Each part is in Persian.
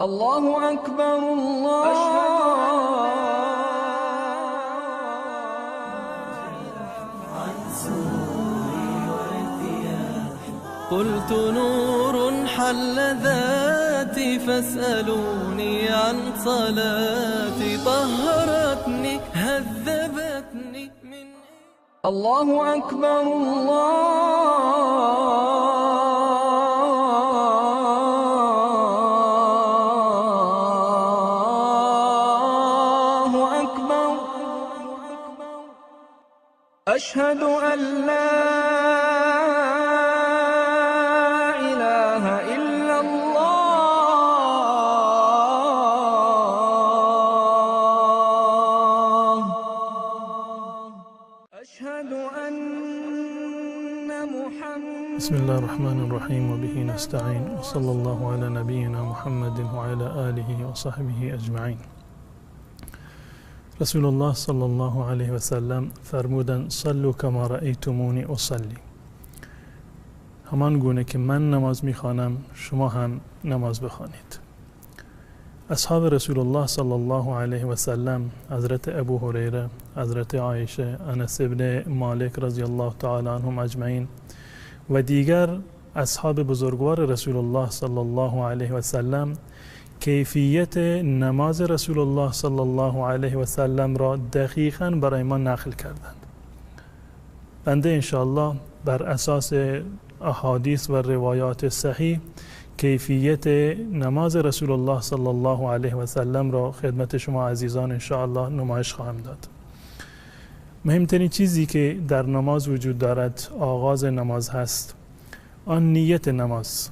الله أكبر الله. قلت نور حل ذاتي فاسألوني عن صلاتي طهرتني هذبتني من الله أكبر الله أكبر. أشهد أن لا إله إلا الله. أشهد أن محمد. بسم الله الرحمن الرحيم وبه نستعين وصلى الله على نبينا محمد وعلى آله وصحبه أجمعين. رسول الله صلی الله علیه و سلم فرمودند صلوا کما رأیتمونی اصلی. همان گونه که من نماز میخوانم شما هم نماز بخوانید. اصحاب رسول الله صلی الله علیه و سلم حضرت ابو هریره، حضرت عایشه، انس ابن مالک رضی الله تعالی عنهم اجمعین و دیگر اصحاب بزرگوار رسول الله صلی الله علیه و سلم کیفیت نماز رسول الله صلی الله علیه و سلم را دقیقاً برای ما نقل کردند. بنده انشاءالله بر اساس احادیث و روایات صحیح کیفیت نماز رسول الله صلی الله علیه و سلم را خدمت شما عزیزان انشاءالله نمایش خواهم داد. مهمترین چیزی که در نماز وجود دارد آغاز نماز هست، آن نیت نماز.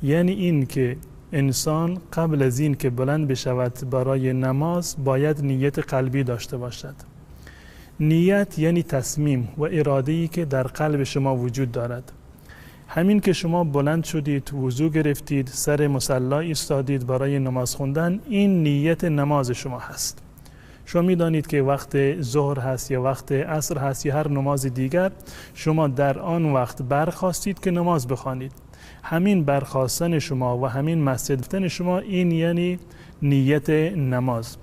یعنی این که انسان قبل از این که بلند بشود برای نماز باید نیت قلبی داشته باشد. نیت یعنی تصمیم و اراده‌ای که در قلب شما وجود دارد. همین که شما بلند شدید، وضو گرفتید، سر مصلی ایستادید برای نماز خوندن، این نیت نماز شما هست. شما می‌دانید که وقت ظهر هست یا وقت عصر هست یا هر نماز دیگر، شما در آن وقت برخاستید که نماز بخوانید. همین برخاستن شما و همین مسجد رفتن شما این یعنی نیت نماز.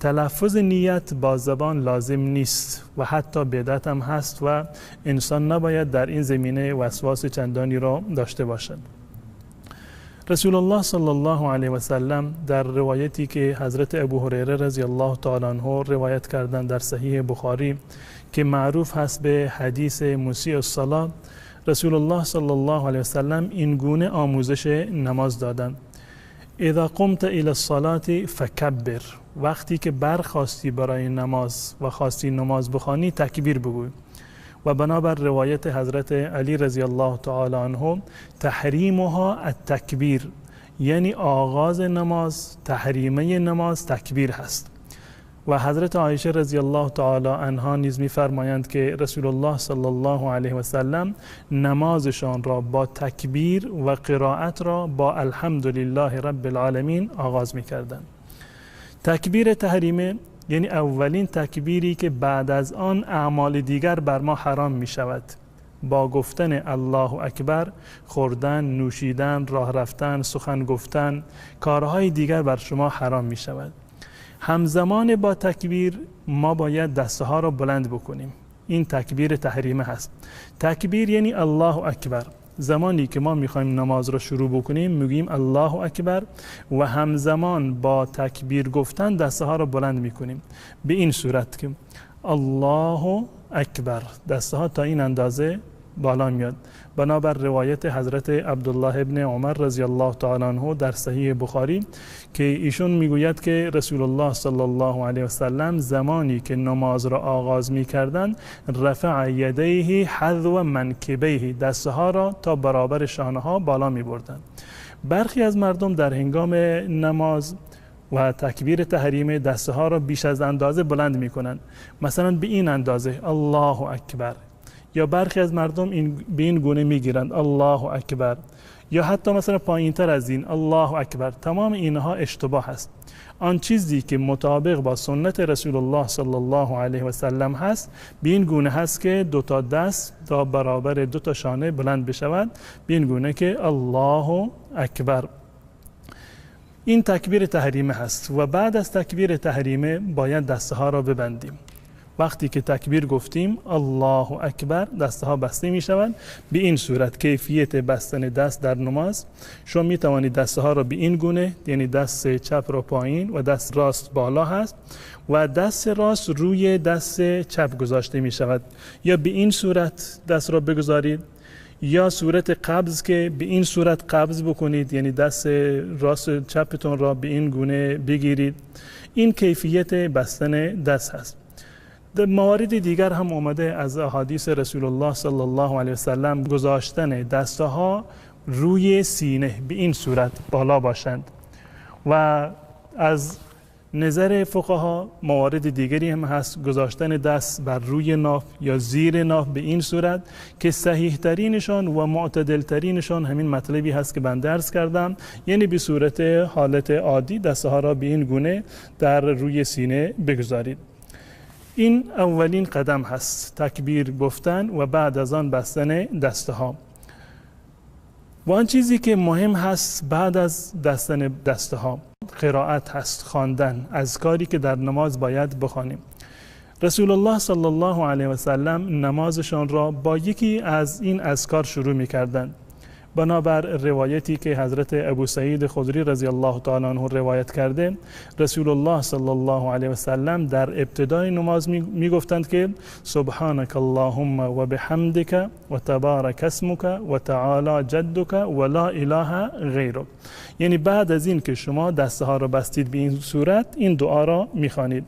تلفظ نیت با زبان لازم نیست و حتی بدعت هم هست و انسان نباید در این زمینه وسواس چندانی را داشته باشد. رسول الله صلی الله علیه و سلم در روایتی که حضرت ابو هریره رضی الله تعالی عنه روایت کردند در صحیح بخاری که معروف هست به حدیث مسیء الصلاة، رسول الله صلی الله علیه و سلم این گونه آموزش نماز دادند: اذا قمت الى الصلاة فکبر. وقتی که برخاستی برای نماز و خواستی نماز بخوانی تکبیر بگوی. و بنابر روایت حضرت علی رضی الله تعالی عنه تحریمها التکبیر، یعنی آغاز نماز، تحریمه نماز تکبیر هست. و حضرت عایشه رضی الله تعالی عنها نیز می‌فرمایند که رسول الله صلی الله علیه و سلم نمازشان را با تکبیر و قرائت را با الحمدلله رب العالمین آغاز می‌کردند. تکبیر تحریمه یعنی اولین تکبیری که بعد از آن اعمال دیگر بر ما حرام می‌شود. با گفتن الله اکبر خوردن، نوشیدن، راه رفتن، سخن گفتن، کارهای دیگر بر شما حرام می‌شود. همزمان با تکبیر ما باید دسته ها را بلند بکنیم. این تکبیر تحریمه هست. تکبیر یعنی الله اکبر. زمانی که ما میخوایم نماز را شروع بکنیم میگیم الله اکبر و همزمان با تکبیر گفتن دسته ها را بلند میکنیم. به این صورت که الله اکبر دسته ها تا این اندازه بالا میاد. بنابر روایت حضرت عبدالله ابن عمر رضی الله تعالی عنه در صحیح بخاری که ایشون میگوید که رسول الله صلی الله علیه و سلم زمانی که نماز را آغاز میکردند رفع یدیه حذو منکبیه، دسته ها را تا برابر شانه ها بالا میبردند. برخی از مردم در هنگام نماز و تکبیر تحریم دسته ها را بیش از اندازه بلند میکنند، مثلا به این اندازه الله اکبر، یا برخی از مردم به این گونه میگیرند الله اکبر، یا حتی مثلا پایین تر از این الله اکبر. تمام اینها اشتباه است. آن چیزی که مطابق با سنت رسول الله صلی الله علیه و سلم هست به این گونه هست که دو تا دست تا برابر دو تا شانه بلند بشود، به این گونه که الله اکبر. این تکبیر تحریمه هست و بعد از تکبیر تحریمه باید دسته ها را ببندیم. وقتی که تکبیر گفتیم الله اکبر، دسته ها بسته می شوند. به این صورت کیفیت بستن دست در نماز، شما می توانید دسته ها را به این گونه، یعنی دست چپ را پایین و دست راست بالا هست و دست راست روی دست چپ گذاشته می شود، یا به این صورت دست را بگذارید، یا صورت قبض که به این صورت قبض بکنید، یعنی دست راست چپتون را به این گونه بگیرید. این کیفیت بستن دست هست. در موارد دیگر هم آمده از احادیث رسول الله صلی الله علیه وسلم گذاشتن دسته ها روی سینه به این صورت بالا باشند و از نظر فقها موارد دیگری هم هست گذاشتن دست بر روی ناف یا زیر ناف به این صورت که صحیح ترینشان و معتدل ترینشان همین مطلبی هست که بنده عرض کردم، یعنی به صورت حالت عادی دسته ها را به این گونه در روی سینه بگذارید. این اولین قدم هست، تکبیر گفتن و بعد از آن بستن دسته ها. و آن چیزی که مهم هست بعد از بستن دسته ها قرائت هست، خواندن اذکاری که در نماز باید بخوانیم. رسول الله صلی الله علیه و سلم نمازشان را با یکی از این اذکار شروع می کردند. بنابر روایتی که حضرت ابو سعید خدری رضی الله تعالی عنه روایت کرده، رسول الله صلی الله علیه و سلم در ابتدای نماز می گفتند که سبحانك اللهم و بحمدك و تبارک اسمك و تعالی جدك و لا اله غیرک. یعنی بعد از این که شما دسته ها را بستید به این صورت این دعا را می خوانید.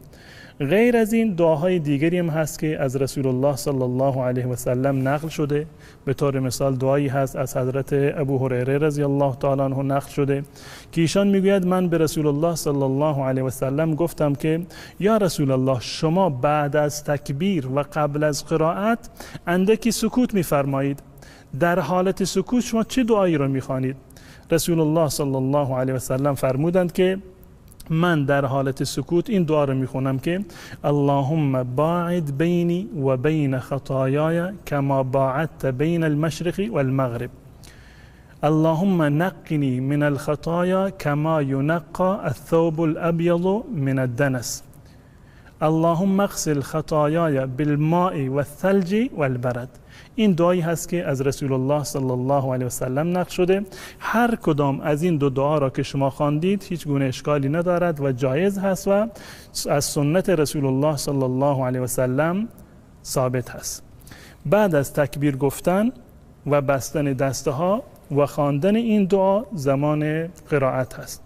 غیر از این دعاهای دیگری هم هست که از رسول الله صلی الله علیه و سلم نقل شده. به طور مثال دعایی هست از حضرت ابو هریره رضی الله تعالی عنه نقل شده که ایشان میگوید من به رسول الله صلی الله علیه و سلم گفتم که یا رسول الله شما بعد از تکبیر و قبل از قرائت اندکی سکوت میفرمایید، در حالت سکوت شما چه دعایی را میخوانید؟ رسول الله صلی الله علیه و سلم فرمودند که من در حالت سکوت این دعا رو میخونم که اللهم باعد بینی و بین خطایای کما باعدت بین المشرق والمغرب. اللهم نقنی من الخطایا کما ينقى الثوب الابيض من الدنس. اللهم اغسل خطایای بالماء والثلج والبرد. این دعایی هست که از رسول الله صلی الله علیه و سلم نقل شده. هر کدام از این دو دعا را که شما خواندید هیچ گونه اشکالی ندارد و جایز هست و از سنت رسول الله صلی الله علیه و سلم ثابت هست. بعد از تکبیر گفتن و بستن دسته ها و خواندن این دعا زمان قرائت هست.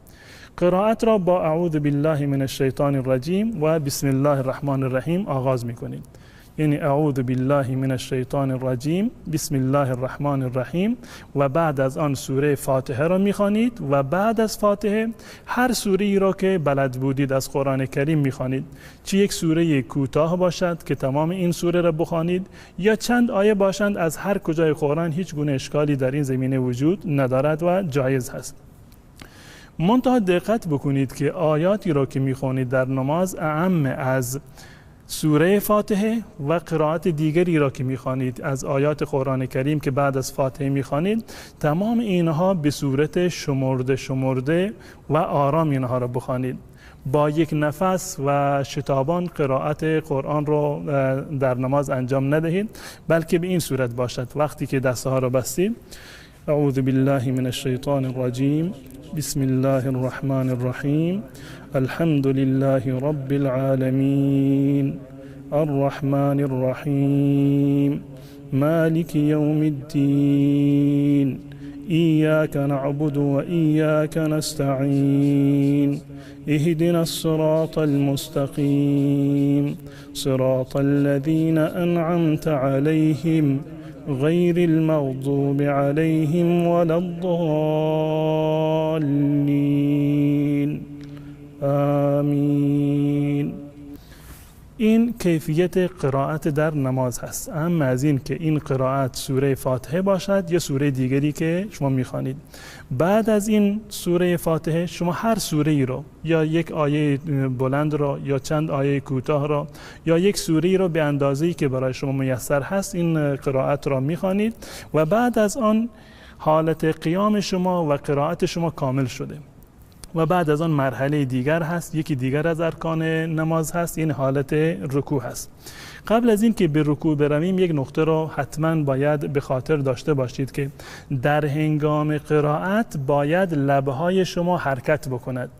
قرائت را با اعوذ بالله من الشیطان الرجیم و بسم الله الرحمن الرحیم آغاز میکنید. یعنی اعوذ بالله من الشیطان الرجیم بسم الله الرحمن الرحیم و بعد از آن سوره فاتحه را میخوانید و بعد از فاتحه هر سوره ای را که بلد بودید از قرآن کریم میخوانید، چه یک سوره کوتاه باشد که تمام این سوره را بخوانید یا چند آیه باشند از هر کجای قرآن، هیچ گونه اشکالی در این زمینه وجود ندارد و جایز هست. منتها دقت بکنید که آیاتی را که میخوانید در نماز اعم از سوره فاتحه و قرائت دیگری را که میخوانید از آیات قرآن کریم که بعد از فاتحه میخوانید، تمام اینها به صورت شمرده و آرام اینها را بخوانید. با یک نفس و شتابان قرائت قرآن را در نماز انجام ندهید، بلکه به این صورت باشد. وقتی که دسته ها را بستید اعوذ بالله من الشیطان الرجیم بسم الله الرحمن الرحیم الحمد لله رب العالمین الرحمن الرحیم مالک یوم الدین إياك نعبد وإياك نستعين اهدنا الصراط المستقيم صراط الذين أنعمت عليهم غير المغضوب عليهم ولا الضالين آمین. این کیفیت قرائت در نماز هست. اما از این که این قرائت سوره فاتحه باشد یا سوره دیگری که شما میخوانید. بعد از این سوره فاتحه شما هر سوره ای رو یا یک آیه بلند را یا چند آیه کوتاه را یا یک سوره ای را به اندازه‌ای که برای شما میسر هست این قرائت را میخوانید و بعد از آن حالت قیام شما و قرائت شما کامل شده. و بعد از آن مرحله دیگر هست، یکی دیگر از ارکان نماز هست، این حالت رکوع هست. قبل از این که به رکوع برویم یک نکته رو حتما باید به خاطر داشته باشید که در هنگام قرائت باید لبهای شما حرکت بکند.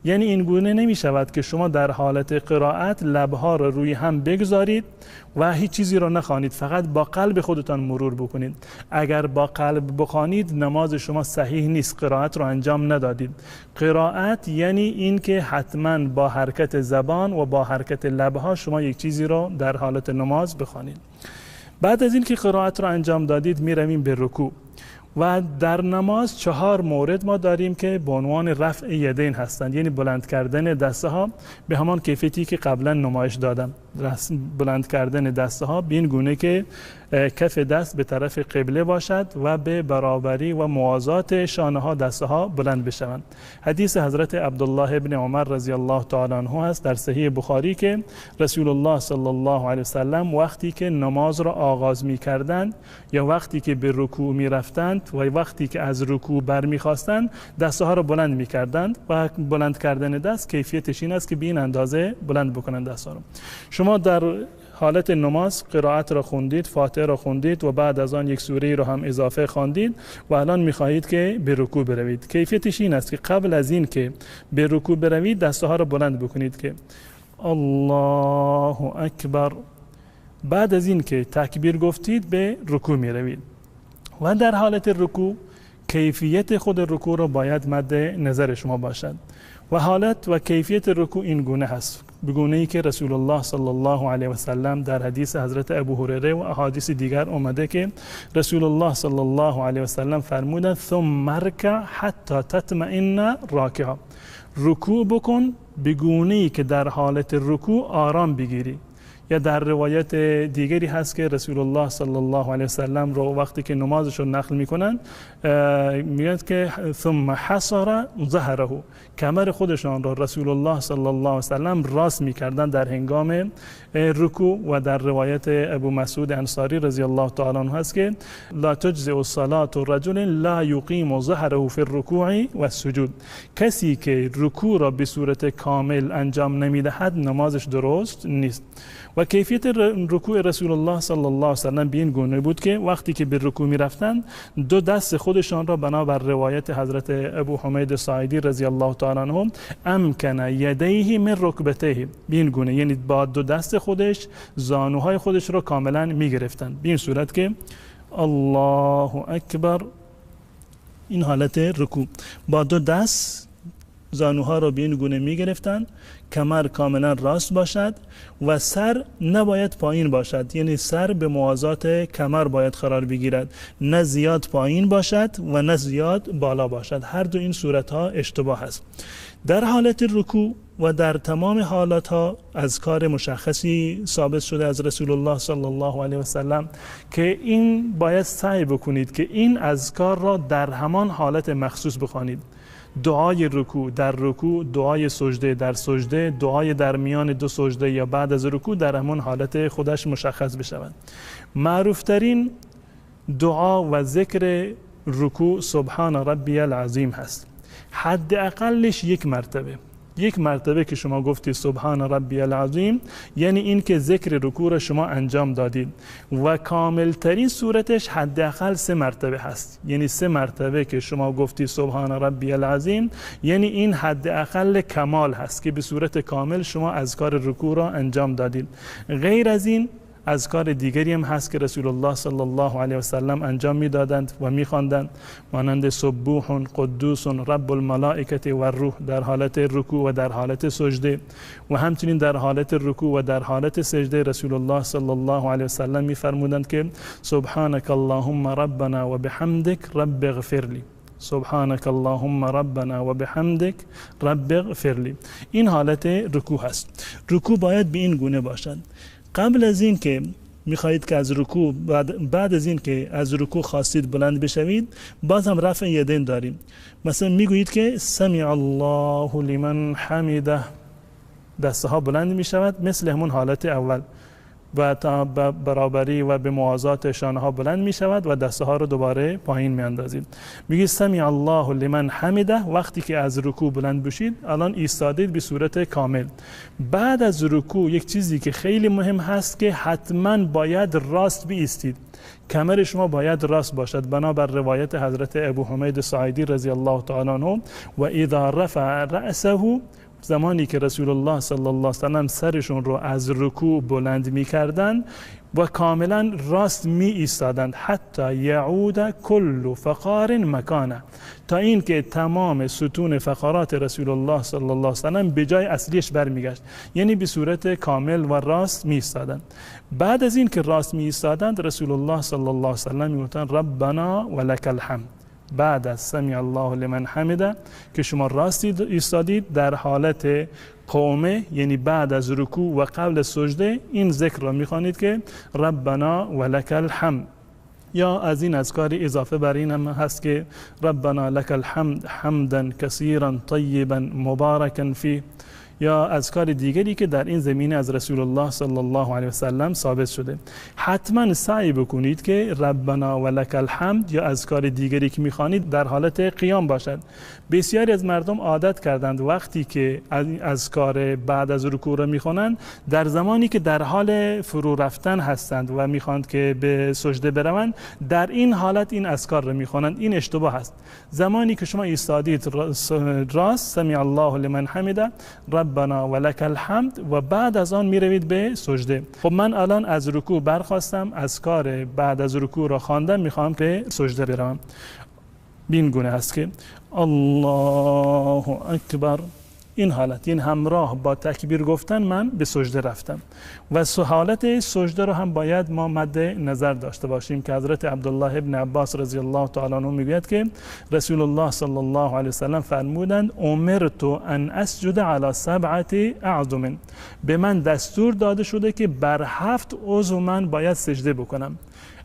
یعنی این گونه نمی شود که شما در حالت قرائت لبها را روی هم بگذارید و هیچ چیزی را نخوانید، فقط با قلب خودتان مرور بکنید. اگر با قلب بخوانید نماز شما صحیح نیست، قرائت را انجام ندادید. قرائت یعنی این که حتما با حرکت زبان و با حرکت لبها شما یک چیزی را در حالت نماز بخوانید. بعد از این که قرائت را انجام دادید می رویم به رکوع. و در نماز 4 مورد ما داریم که به عنوان رفع یدین هستند، یعنی بلند کردن دسته ها به همان کیفیتی که قبلا نمایش دادم. بلند کردن دسته ها به این گونه که کف دست به طرف قبله باشد و به برابری و موازات شانه ها دسته ها بلند بشوند. حدیث حضرت عبدالله ابن عمر رضی الله تعالی عنه است در صحیح بخاری که رسول الله صلی الله علیه وسلم وقتی که نماز را آغاز می کردند یا وقتی که به رکوع می رفتند و وقتی که از رکوع برمی خواستند دسته ها را بلند می کردند و بلند کردن دست کیفیتش این است که به این اندازه بلند بکنند دست ها را. شما در حالت نماز قرائت را خوندید، فاتحه را خوندید و بعد از آن یک سوره را هم اضافه خواندید و الان می‌خواهید که به رکوع بروید. کیفیتش این است که قبل از این که به رکوع بروید دسته ها را بلند بکنید که الله اکبر. بعد از این که تکبیر گفتید به رکوع می‌روید و در حالت رکوع کیفیت خود رکوع را باید مد نظر شما باشد و حالت و کیفیت رکوع این گونه هست، به گونه‌ای که رسول الله صلی الله علیه و سلم در حدیث حضرت ابو هریره و احادیث دیگر اومده که رسول الله صلی الله علیه و سلم فرمودند ثم ارکع حتی تطمئن راکعا. رکوع بکن به گونه‌ای که در حالت رکوع آرام بگیری. یا در روایت دیگری هست که رسول الله صلی الله علیه و سلم رو وقتی که نمازش رو نقل میکنن میگند که ثم حصر ظهره، کمر خودشان را رسول الله صلی الله علیه و سلم راست میکردن در هنگام رکوع. و در روایت ابو مسعود انصاری رضی الله تعالی عنه هست که لا تجزئ الصلاة رجل لا یقیم ظهره فی الرکوع و السجود. کسی که رکوع را به صورت کامل انجام نمیدهد نمازش درست نیست. و کیفیت رکوع رسول الله صلی الله علیه و سلم به این گونه بود که وقتی که به رکوع می رفتند دو دست خودشان را بنابر روایت حضرت ابو حمید ساعدی رضی الله تعالی عنه امکن یدیه من رکبتیه، به این گونه یعنی با دو دست خودش زانوهای خودش را کاملا می گرفتند به این صورت که الله اکبر. این حالت رکوع با دو دست زانوها را به این گونه می گرفتند، کمر کاملا راست باشد و سر نباید پایین باشد، یعنی سر به موازات کمر باید قرار بگیرد، نه زیاد پایین باشد و نه زیاد بالا باشد. هر دو این صورت ها اشتباه است. در حالت رکوع و در تمام حالات ها اذکار مشخصی ثابت شده از رسول الله صلی الله علیه و سلم که این باید سعی بکنید که این اذکار را در همان حالت مخصوص بخوانید. دعای رکوع در رکوع، دعای سجده در سجده، دعای در میان دو سجده یا بعد از رکوع در همون حالت خودش مشخص بشود. معروفترین دعا و ذکر رکوع سبحان ربی العظیم هست. حد اقلش یک مرتبه که شما گفتی سبحان ربی العظیم یعنی این که ذکر رکوع را شما انجام دادید و کامل ترین صورتش حداقل 3 مرتبه هست. یعنی 3 مرتبه که شما گفتی سبحان ربی العظیم یعنی این حداقل کمال هست که به صورت کامل شما اذکار رکوع را انجام دادید. غیر از این اذکار دیگری هم هست که رسول الله صلی الله علیه و سلم انجام میدادند و میخواندند، مانند سبوح قدوس رب الملائکه و الروح در حالت رکوع و در حالت سجده. و همچنین در حالت رکوع و در حالت سجده رسول الله صلی الله علیه و سلم میفرمودند که سبحانك اللهم ربنا و بحمدک رب اغفر لی، سبحانك اللهم ربنا و بحمدک رب اغفر لی. این حالت رکوع هست. رکوع باید به این گونه باشد. قبل از این که میخواهید که از رکوع بعد از این که از رکوع خواستید بلند بشوید باز هم رفع یدین داریم. مثلا میگویید که سمع الله لمن حمده، دسته ها بلند میشود مثل همون حالت اول و تا برابری و به موازات شانه ها بلند می شود و دسته ها رو دوباره پایین می اندازید. میگی سمیع الله لمن حمده، وقتی که از رکوع بلند بشید الان ایستادید به صورت کامل. بعد از رکوع یک چیزی که خیلی مهم هست که حتما باید راست بایستید، کمر شما باید راست باشد بنابر روایت حضرت ابو حمید ساعدی رضی الله تعالی عنه و اذا رفع رأسه، زمانی که رسول الله صلی الله علیه و سلم سرشون رو از رکوع بلند می کردن و کاملا راست می ایستادند، حتی یعود کل فقار مکانه، تا این که تمام ستون فقرات رسول الله صلی الله علیه و سلم به جای اصلیش برمیگشت، یعنی به صورت کامل و راست می ایستادند. بعد از این که راست می ایستادند رسول الله صلی الله علیه و سلم می گفتند ربنا ولک الحمد. بعد از سمیع الله لمن حمده که شما راست ایستادید، در حالت قومه یعنی بعد از رکوع و قبل سجده این ذکر را میخوانید که ربنا ولک الحمد. یا از این اذکار اضافه بر این هم هست که ربنا لک الحمد حمدا کثیرا طیبا مبارکا فیه، یا اذکار دیگری که در این زمینه از رسول الله صلی الله علیه و سلم ثابت شده. حتما سعی بکنید که ربنا ولک الحمد یا اذکار دیگری که میخوانید در حالت قیام باشد. بسیاری از مردم عادت کردند وقتی که اذکار بعد از رکوع را میخوانند، در زمانی که در حال فرو رفتن هستند و میخواند که به سجده بروند، در این حالت این اذکار را میخوانند. این اشتباه است. زمانی که شما ایستادید راست، سمیع الله لمن حمده، ربنا ولک الحمد، و بعد از آن میروید به سجده. خب من الان از رکوع برخواستم، اذکار بعد از رکوع را خواندم، میخوام که سجده بروم. بین گونه است که الله اکبر، این حالت، این همراه با تکبیر گفتن من به سجده رفتم. و حالت سجده رو هم باید ما مد نظر داشته باشیم که حضرت عبدالله ابن عباس رضی الله تعالی عنه میگوید که رسول الله صلی الله علیه وسلم فرمودند امرت ان اسجد علی 7 اعظم، به من دستور داده شده که بر 7 عضو من باید سجده بکنم.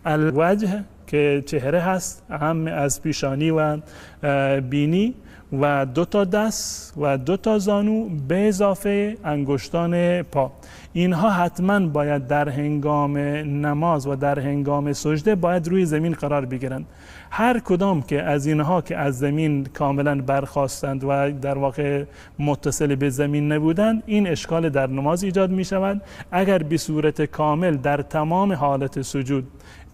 الوجه که چهره هست، اهم از پیشانی و بینی، و 2 تا دست و 2 تا زانو به اضافه انگشتان پا، اینها حتما باید در هنگام نماز و در هنگام سجده باید روی زمین قرار بگیرند. هر کدام که از اینها که از زمین کاملا برخاستند و در واقع متصل به زمین نبودند، این اشکال در نماز ایجاد می شود. اگر به صورت کامل در تمام حالت سجود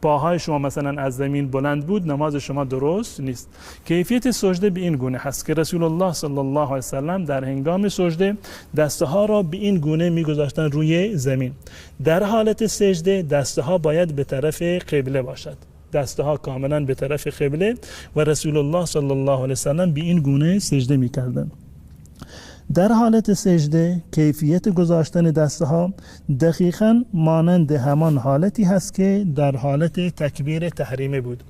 پاهای شما مثلا از زمین بلند بود، نماز شما درست نیست. کیفیت سجده به این گونه هست که رسول الله صلی الله علیه وسلم در هنگام سجده دسته ها را به این گونه میگذاشتن روی زمین. در حالت سجده دسته ها باید به طرف قبله باشد، دسته ها کاملا به طرف قبله، و رسول الله صلی الله علیه وسلم به این گونه سجده میکردند. در حالت سجده کیفیت گذاشتن دسته ها دقیقاً مانند همان حالتی هست که در حالت تکبیر تحریمه بود.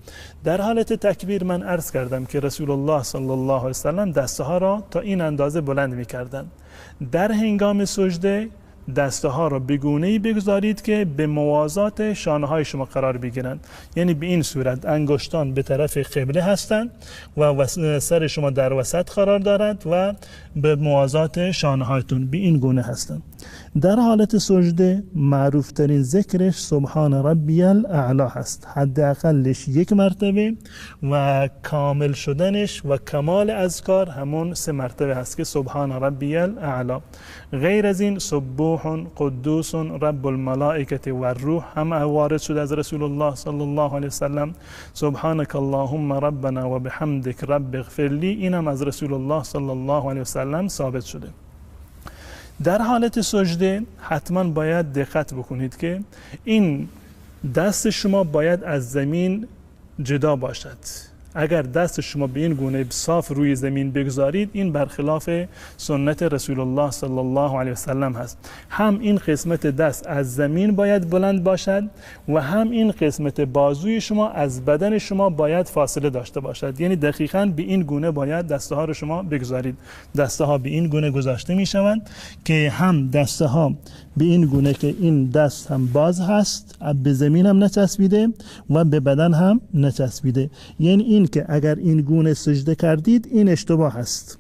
در حالت تکبیر من عرض کردم که رسول الله صلی الله علیه وسلم دسته ها را تا این اندازه بلند می کردن. در هنگام سجده دسته ها را به گونه‌ای بگذارید که به موازات شانه های شما قرار بگیرند، یعنی به این صورت انگشتان به طرف قبله هستند و سر شما در وسط قرار دارد و به موازات شانه هایتون به این گونه هستند. در حالت سجده معروف ترین ذکرش سبحان ربی الاعلی هست، حداقلش 1 مرتبه، و کامل شدنش و کمال اذکار همون 3 مرتبه هست که سبحان ربی الاعلی. غیر از این سبوح قدوس رب الملائکه و الروح هم وارد شده از رسول الله صلی الله علیه وسلم. سبحانك اللهم ربنا و بحمدک رب اغفر لی، اینم از رسول الله صلی الله علیه وسلم ثابت شده. در حالت سجده حتما باید دقت بکنید که این دست شما باید از زمین جدا باشد. اگر دست شما به این گونه صاف روی زمین بگذارید، این برخلاف سنت رسول الله صلی الله علیه وسلم هست. هم این قسمت دست از زمین باید بلند باشد و هم این قسمت بازوی شما از بدن شما باید فاصله داشته باشد، یعنی دقیقاً به این گونه باید دسته ها رو شما بگذارید. دسته ها به این گونه گذاشته می شوند که هم دسته ها به این گونه که این دست هم باز هست، به زمین هم نچسبیده و به بدن هم نچسبیده. یعنی این که اگر این گونه سجده کردید این اشتباه است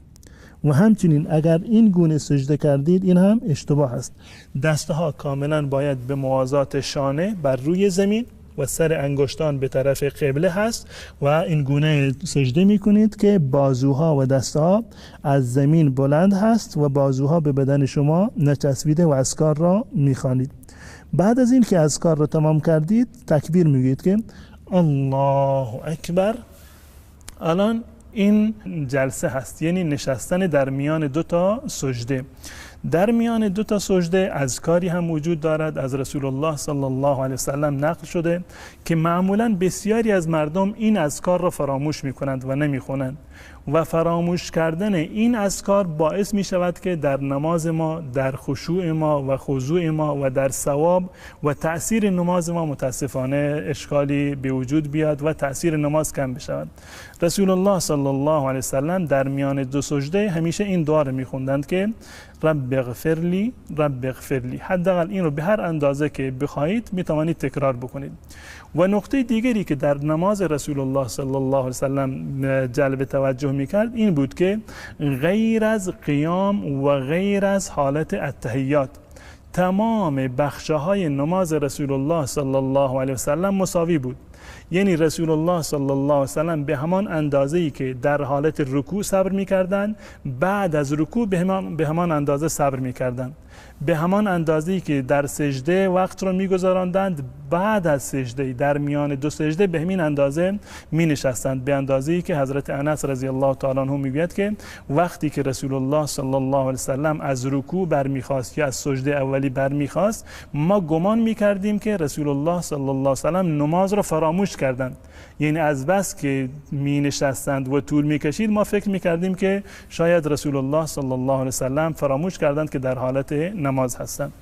و همچنین اگر این گونه سجده کردید این هم اشتباه است. دسته ها کاملا باید به موازات شانه بر روی زمین و سر انگشتان به طرف قبله هست و این گونه سجده می کنید که بازوها و دستها از زمین بلند هست و بازوها به بدن شما نچسبیده و اذکار را می خوانید. بعد از این که اذکار را تمام کردید تکبیر میگید که الله اکبر. الان این جلسه هست، یعنی نشستن در میان دو تا سجده. در میان دو تا سجده اذکاری هم وجود دارد، از رسول الله صلی الله علیه وسلم نقل شده که معمولا بسیاری از مردم این اذکار را فراموش میکنند و نمیخونند و فراموش کردن این اذکار باعث می شود که در نماز ما، در خشوع ما و خضوع ما و در ثواب و تأثیر نماز ما متاسفانه اشکالی به وجود بیاد و تأثیر نماز کم بشود. رسول الله صلی الله علیه وسلم در میان دو سجده همیشه این دعا را می خوندند که رب اغفر لی رب اغفر لی. حداقل این رو به هر اندازه که بخواهید می توانید تکرار بکنید. و نقطه دیگری که در نماز رسول الله صلی الله علیه وسلم جلب توجه میکرد این بود که غیر از قیام و غیر از حالت التحیات تمام بخشه های نماز رسول الله صلی الله علیه وسلم مساوی بود. یعنی رسول الله صلی الله علیه وسلم به همان اندازه‌ای که در حالت رکوع صبر می‌کردند، بعد از رکوع به همان اندازه صبر می‌کردند. به همان اندازه‌ای که در سجده وقت را می‌گذراندند، بعد از سجده در میان دو سجده به همین اندازه می‌نشستند، به اندازه‌ای که حضرت انس رضی الله تعالی عنه میگوید که وقتی که رسول الله صلی الله علیه وسلم از رکوع برمیخواست یا از سجده اولی برمیخواست، ما گمان می‌کردیم که رسول الله صلی الله علیه وسلم نماز را فراموش کردند. یعنی از بس که می نشستند و طول می کشید ما فکر می کردیم که شاید رسول الله صلی الله علیه وسلم فراموش کردند که در حالت نماز هستند.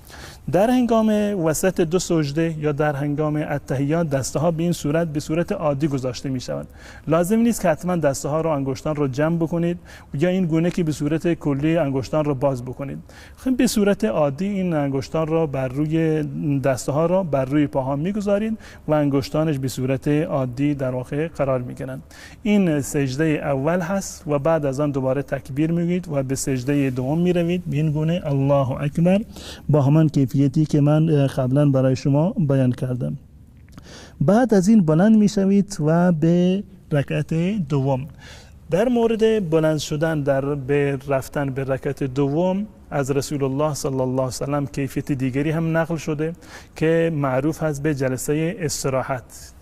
در هنگام وسط دو سجده یا در هنگام التحیات دسته ها به این صورت به صورت عادی گذاشته می شوند. لازم نیست که حتما دسته ها رو انگشتان رو جمع بکنید یا این گونه که به صورت کلی انگشتان رو باز بکنید. خب به صورت عادی این انگشتان رو بر روی دسته ها رو بر روی پاها میگذارید و انگشتانش به صورت عادی در واقع قرار میگیرند. این سجده اول هست و بعد از آن دوباره تکبیر میگید و به سجده دوم میروید به این گونه الله اکبر با همان کیفیتی که من قبلا برای شما بیان کردم. بعد از این بلند میشوید و به رکعت دوم. در مورد بلند شدن به رفتن به رکعت دوم از رسول الله صلی الله علیه وسلم کیفیت دیگری هم نقل شده که معروف هست به جلسه استراحت.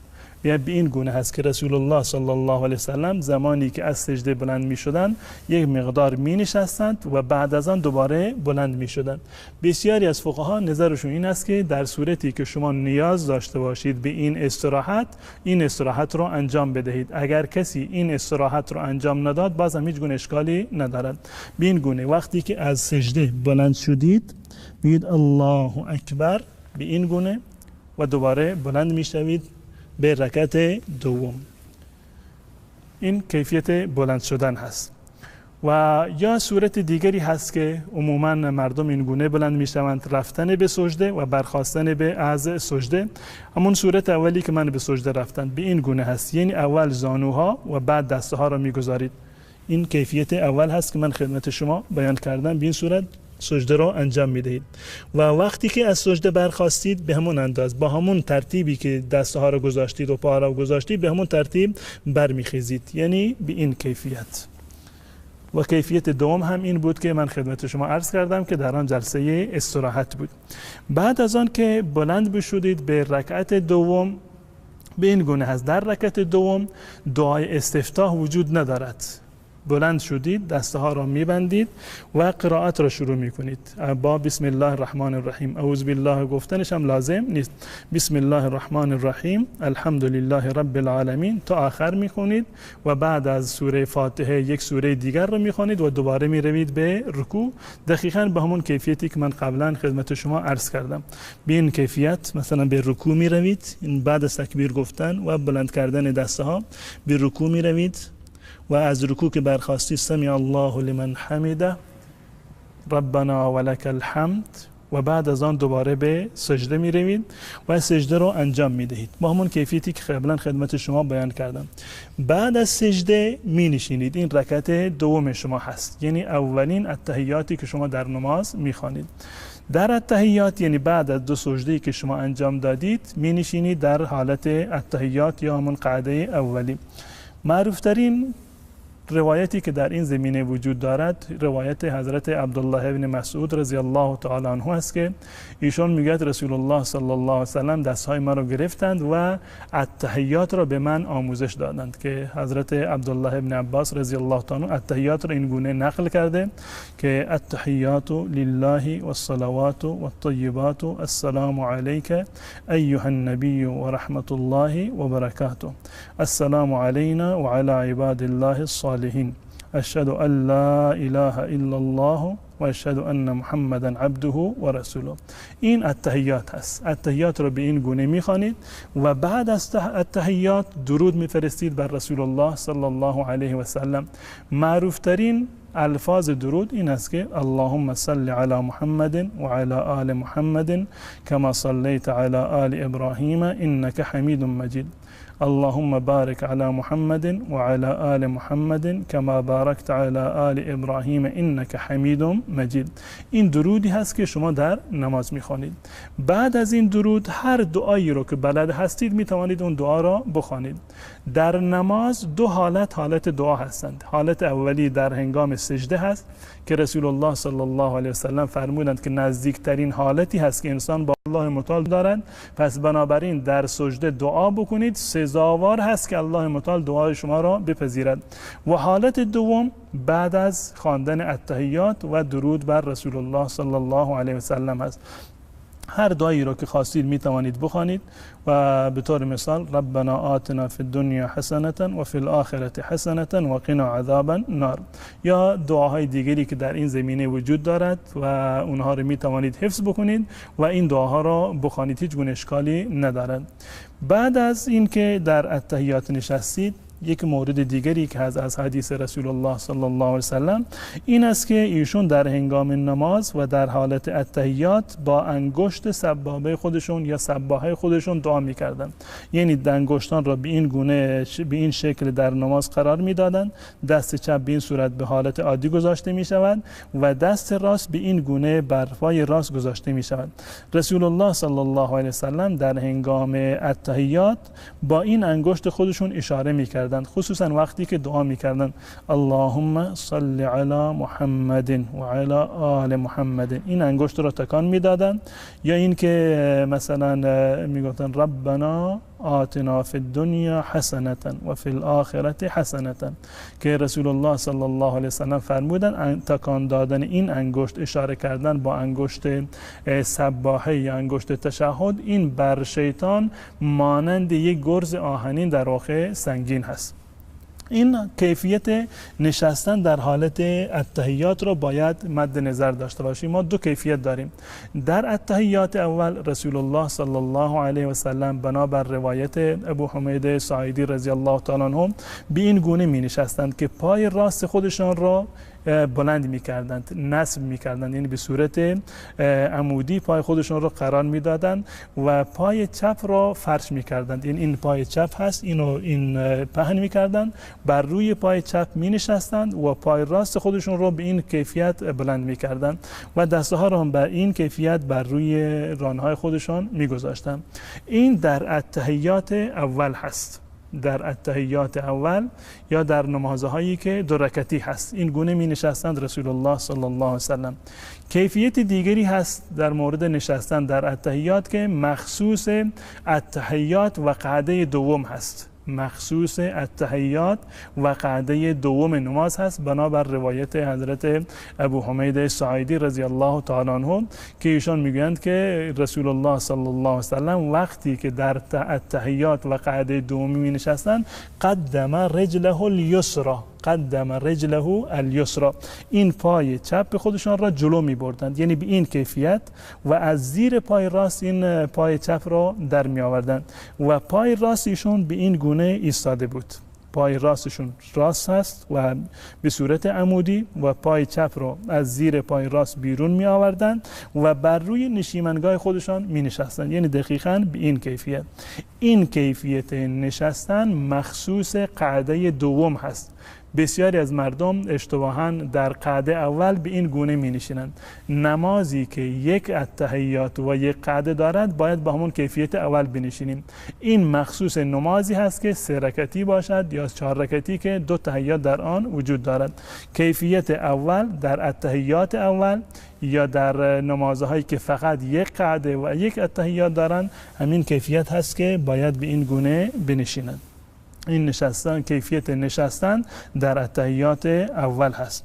به این گونه هست که رسول الله صلی الله علیه وسلم زمانی که از سجده بلند می شدند یک مقدار می نشستند و بعد از آن دوباره بلند می شدند. بسیاری از فقها نظرشون این است که در صورتی که شما نیاز داشته باشید به این استراحت رو انجام بدهید. اگر کسی این استراحت رو انجام نداد باز هم هیچ گونه اشکالی ندارد. به این گونه وقتی که از سجده بلند شدید میگید الله اکبر به این گونه و دوباره بلند می شوید به رکعت دوم. این کیفیت بلند شدن هست. و یا صورت دیگری هست که عموما مردم این گونه بلند می شوند، رفتن به سجده و برخاستن به از سجده. همون صورت اولی که من به سجده رفتن به این گونه هست، یعنی اول زانوها و بعد دسته ها را می گذارید. این کیفیت اول هست که من خدمت شما بیان کردم. به این صورت سجده را انجام میدهید و وقتی که از سجده برخاستید به همون انداز با همون ترتیبی که دسته ها را گذاشتید و پا را گذاشتید به همون ترتیب برمیخیزید، یعنی به این کیفیت. و کیفیت دوم هم این بود که من خدمت شما عرض کردم که در آن جلسه استراحت بود. بعد از آن که بلند بشدید به رکعت دوم به این گونه هست. در رکعت دوم دعای استفتاح وجود ندارد. بلند شدید، دسته ها را میبندید و قرائت را شروع میکنید با بسم الله الرحمن الرحیم. اعوذ بالله گفتنش هم لازم نیست. بسم الله الرحمن الرحیم الحمد لله رب العالمین تا آخر میخونید و بعد از سوره فاتحه یک سوره دیگر را میخونید و دوباره میروید به رکوع. دقیقاً به همون کیفیتی که من قبلا خدمت شما عرض کردم. به این کیفیت مثلا به رکوع میروید، بعد از تکبیر گفتن و بلند کردن دسته ها به رکوع میروید و از رکوع که برخاستی سمع الله لمن حمده ربنا ولک الحمد و بعد از آن دوباره به سجده می روید و سجده رو انجام می دهید با همون کیفیتی که قبلا خدمت شما بیان کردم. بعد از سجده می نشینید. این رکعت دوم شما هست، یعنی اولین التحیاتی که شما در نماز می خوانید. در التحیات یعنی بعد از دو سجده‌ای که شما انجام دادید می نشینید در حالت التحیات یا همون قعده اولی. معروفترین روایتی که در این زمینه وجود دارد روایت حضرت عبدالله ابن مسعود رضی الله تعالی عنه است که ایشون میگوید رسول الله صلی الله علیه و سلم دستهای من رو گرفتند و التحیات را به من آموزش دادند که حضرت عبدالله ابن عباس رضی الله تعالی عنه التحیات را این گونه نقل کرده که التحیات لله والصلوات والطیبات السلام علیک ایها النبی و رحمت الله و برکاته السلام علینا و علی عباد الله الصالحین اشهد ان لا اله الا الله و اشهد ان محمدا عبده و رسوله. این التحیات هست. التحیات را به این گونه میخوانید و بعد از التحیات درود میفرستید بر رسول الله صلی الله علیه و سلم. معروف ترین الفاظ درود این است که اللهم صل علی محمد و علی آل محمد کما صلیت علی آل ابراهیم انک حمید مجید اللهم بارك على محمد وعلى آل محمد كما باركت على آل ابراهیم انك حمید مجید. این درودی هست که شما در نماز میخوانید. بعد از این درود هر دعایی رو که بلد هستید میتوانید اون دعا را بخوانید. در نماز دو حالت دعا هستند. حالت اولی در هنگام سجده هست که رسول الله صلی الله علیه و سلم فرمودند که نزدیکترین حالتی هست که انسان با الله متعال دارد، پس بنابراین در سجده دعا بکنید، سزاوار هست که الله متعال دعای شما را بپذیرد. و حالت دوم بعد از خواندن التحیات و درود بر رسول الله صلی الله علیه و سلم هست. هر دعایی را که خواستید می توانید بخوانید و به طور مثال ربنا آتنا فی الدنیا حسنة و فی الآخرة حسنة و قنا عذاب النار یا دعاهای دیگری که در این زمینه وجود دارد و اونها رو می توانید حفظ بکنید و این دعاها را بخوانید، هیچ گونه اشکالی ندارد. بعد از اینکه در التحیات نشستید، یک مورد دیگری که از حدیث رسول الله صلی الله علیه و سلم این است که ایشون در هنگام نماز و در حالت التحیات با انگشت سبابه خودشون یا سباحه خودشون دعا می‌کردند. یعنی انگشتان را به این گونه به این شکل در نماز قرار می‌دادند، دست چپ به این صورت به حالت عادی گذاشته می‌شود و دست راست به این گونه بر پای راست گذاشته می‌شود. رسول الله صلی الله علیه و سلم در هنگام التحیات با این انگشت خودشون اشاره می‌کردند، خصوصا وقتی که دعا میکردن اللهم صل علی محمد و علی آل محمد، این انگشت را تکان میدادن. یا این که مثلا میگفتن ربنا آتنا فی الدنیا حسنة و فی الآخرة حسنة که رسول الله صلی الله علیه وسلم فرمودن تکان دادن این انگشت، اشاره کردن با انگشت سباحه یا انگشت تشهد، این بر شیطان مانند یک گرز آهنین در واقع سنگین هست. این کیفیت نشستن در حالت التحیات رو باید مد نظر داشته باشیم. ما دو کیفیت داریم. در التحیات اول رسول الله صلی الله علیه و سلم بنابر روایت ابو حمید ساعدی رضی الله تعالی عنه به این گونه می نشستند که پای راست خودشان را بلند می‌کردند، نصب می‌کردند، یعنی به صورت عمودی پای خودشون را قرار می‌دادند و پای چپ را فرش می‌کردند. این پای چپ هست، این پهن می‌کردند، بر روی پای چپ می‌نشستند و پای راست خودشون را به این کیفیت بلند می‌کردند و دست‌ها را هم بر این کیفیت بر روی ران‌های خودشان می‌گذاشتند. این در التحیات اول هست. در التحیات اول یا در نمازهایی که دو رکعتی هست این گونه می نشستند رسول الله صلی الله علیه و سلم. کیفیت دیگری هست در مورد نشستن در التحیات که مخصوص التحیات و قعده دوم هست. مخصوص التحیات و قعده دوم نماز هست بنابر روایت حضرت ابو حمید ساعدی رضی الله تعالی عنه که ایشان میگویند که رسول الله صلی الله علیه و سلم وقتی که در التحیات و قعده دومی می نشستند قدم رجله الیسرى، قدم رجله الیسرى، این پای چپ خودشان را جلو می بردند، یعنی به این کیفیت و از زیر پای راست این پای چپ را در می آوردند و پای راست ایشون به این گونه ایستاده بود. پای راستشون راست هست و به صورت عمودی و پای چپ رو از زیر پای راست بیرون می آوردن و بر روی نشیمنگاه خودشان می نشستن. یعنی دقیقاً به این کیفیت. این کیفیت نشستن مخصوص قعده دوم هست. بسیاری از مردم اشتباهاً در قعده اول به این گونه می نشینند. نمازی که یک التحیات و یک قعده دارد باید با همون کیفیت اول بنشینیم. این مخصوص نمازی هست که 3 رکعتی باشد یا 4 رکعتی که 2 تحیات در آن وجود دارد. کیفیت اول در التحیات اول یا در نمازهایی که فقط یک قعده و یک التحیات دارند، همین کیفیت هست که باید به این گونه بنشینند. این نشستن، کیفیت نشستن در التحیات اول هست.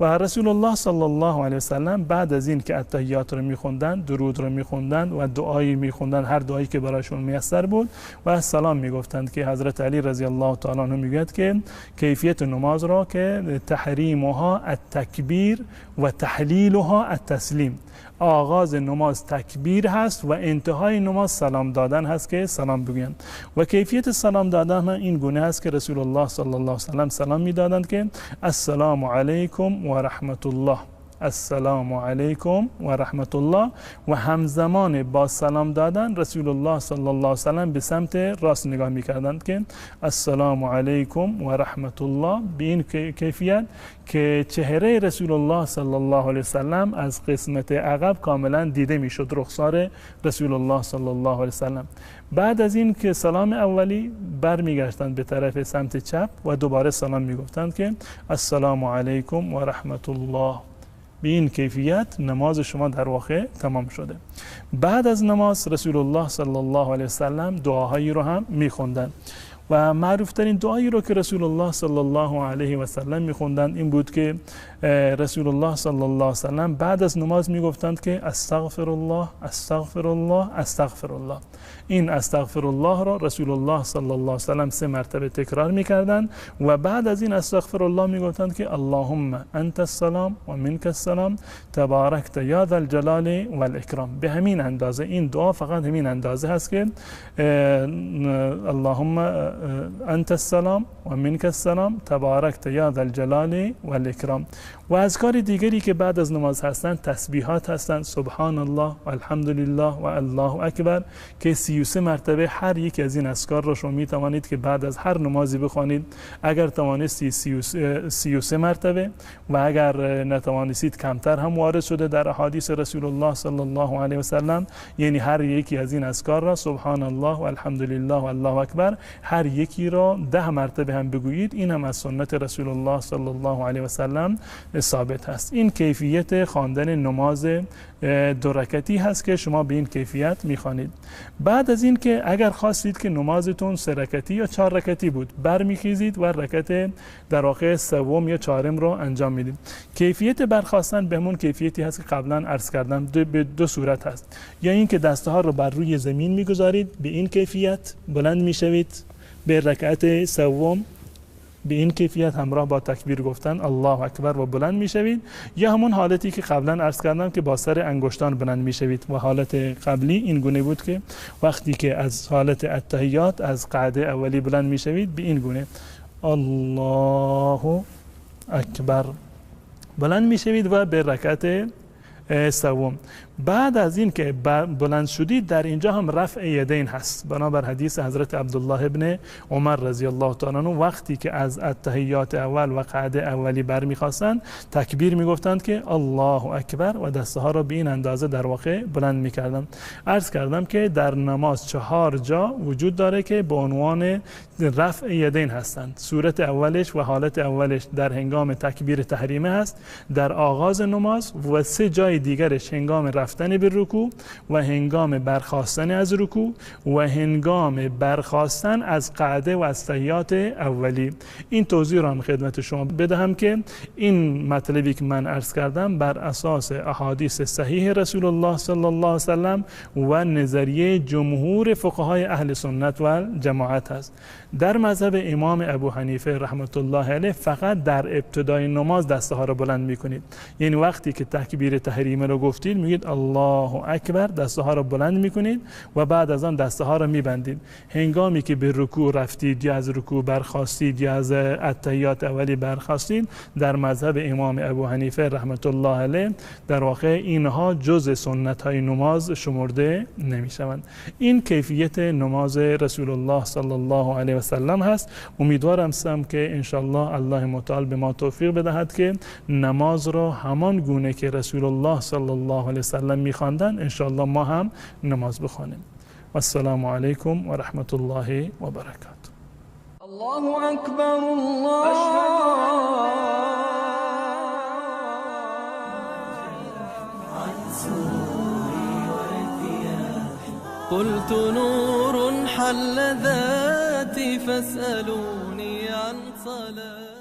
و رسول الله صلی الله علیه و سلم بعد از این که التحیات رو میخوندن، درود رو میخوندن و دعایی میخوندن، هر دعایی که براشون میسر بود و سلام میگفتند که حضرت علی رضی الله تعالی عنه میگوید که کیفیت نماز را که تحریمها التکبیر و تحلیلها التسلیم، آغاز نماز تکبیر هست و انتهای نماز سلام دادن هست که سلام بگویند. و کیفیت سلام دادن این گونه است که رسول الله صلی الله علیه و سلم سلام میدادند که السلام علیکم و رحمت الله، السلام علیکم و رحمت الله، و همزمان با سلام دادن رسول الله صلی الله علیه و سلم به سمت راست نگاه میکردند که السلام علیکم و رحمت الله، به این کیفیت که چهره رسول الله صلی الله علیه و سلم از قسمت عقب کاملا دیده میشد، رخسار رسول الله صلی الله علیه و سلم. بعد از این که سلام اولی برمیگشتند به طرف سمت چپ و دوباره سلام میگفتند که السلام علیکم و رحمت الله. به این کیفیت نماز شما در واقع تمام شده. بعد از نماز رسول الله صلی الله علیه و سلم دعاهایی رو هم میخوندن و معروف ترین دعایی رو که رسول الله صلی الله علیه و سلم میخوندن این بود که رسول الله صلی الله علیه و سلم بعد از نماز میگفتند که استغفر الله استغفر الله استغفر الله. این استغفر الله را رسول الله صلی الله علیه و سلم 3 مرتبه تکرار میکردند و بعد از این استغفر الله میگفتند که اللهم انت السلام و منک السلام تبارکت یا ذا الجلال والاکرام. به همین اندازه این دعا فقط همین اندازه هست که اللهم انت السلام و منک السلام تبارکت یا ذا الجلال والاکرام. و اذکار دیگری که بعد از نماز هستند تسبیحات هستند، سبحان الله و الحمدلله و الله اکبر که 33 مرتبه هر یک از این اذکار را شما می توانید که بعد از هر نمازی بخوانید. اگر توانستی 33 مرتبه و اگر نتوانستید کمتر هم وارد شده در احادیث رسول الله صلی الله علیه و سلم، یعنی هر یکی از این اذکار را سبحان الله و الحمدلله و الله اکبر هر یکی را 10 مرتبه هم بگویید. این هم از سنت رسول الله صلی الله علیه و سلم ثابت هست. این کیفیت خواندن نماز 2 رکعتی هست که شما به این کیفیت میخوانید. بعد از این که اگر خواستید که نمازتون 3 رکعتی یا 4 رکعتی بود، برمیخیزید و رکعت در واقع 3 یا 4 رو انجام میدید. کیفیت برخاستن به همون کیفیتی هست که قبلا عرض کردم، به 2 صورت هست. یا این که دسته ها رو بر روی زمین میگذارید، به این کیفیت بلند میشوید به رکعت 3 به این کیفیت همراه با تکبیر گفتن الله اکبر و بلند میشوید، یا همون حالتی که قبلا عرض کردم که با سر انگشتان بلند میشوید. و حالت قبلی این گونه بود که وقتی که از حالت التحیات از قعده اولی بلند میشوید به این گونه الله اکبر بلند میشوید و به رکعت 3. بعد از این که بلند شدید در اینجا هم رفع یدین هست، بنابر حدیث حضرت عبدالله ابن عمر رضی الله تعالی عنه وقتی که از التحیات اول و قعده اولی برمیخواستند تکبیر میگفتند که الله اکبر و دسته ها را به این اندازه در واقع بلند میکردند. عرض کردم که در نماز 4 جا وجود داره که به عنوان رفع یدین هستند. صورت اولش و حالت اولش در هنگام تکبیر تحریمه هست در آغاز نماز، و 3 جای دیگرش هنگام رفتن به رکوع و هنگام برخاستن از رکوع و هنگام برخاستن از قعده و از تحیات اولی. این توضیح را خدمت شما بدهم که این مطلبی که من عرض کردم بر اساس احادیث صحیح رسول الله صلی الله علیه و سلم و نظریه جمهور فقهای اهل سنت و جماعت است. در مذهب امام ابو حنیفه رحمت الله علیه فقط در ابتدای نماز دسته ها را بلند میکنید، یعنی وقتی که تکبیر تحریم تحریمه رو گفتید میگید الله اکبر، دسته ها رو بلند میکنید و بعد از آن دسته ها رو میبندید. هنگامی که به رکوع رفتید یا از رکوع برخاستید یا از التحیات اولی برخاستید، در مذهب امام ابو حنیفه رحمت الله علیه در واقع اینها جز سنت های نماز شمرده نمیشوند. این کیفیت نماز رسول الله صلی الله علیه و سلم هست. امیدوارم که انشالله الله متعال به ما توفیق بدهد که نماز را همان گونه که رسول الله صلی الله علیه و سلم می‌خواندند انشالله ما هم نماز بخوانیم. و السلام علیکم و رحمت الله و برکاته. الله أكبر الله قلت نور حل ذاتي فاسألوني عن صلاة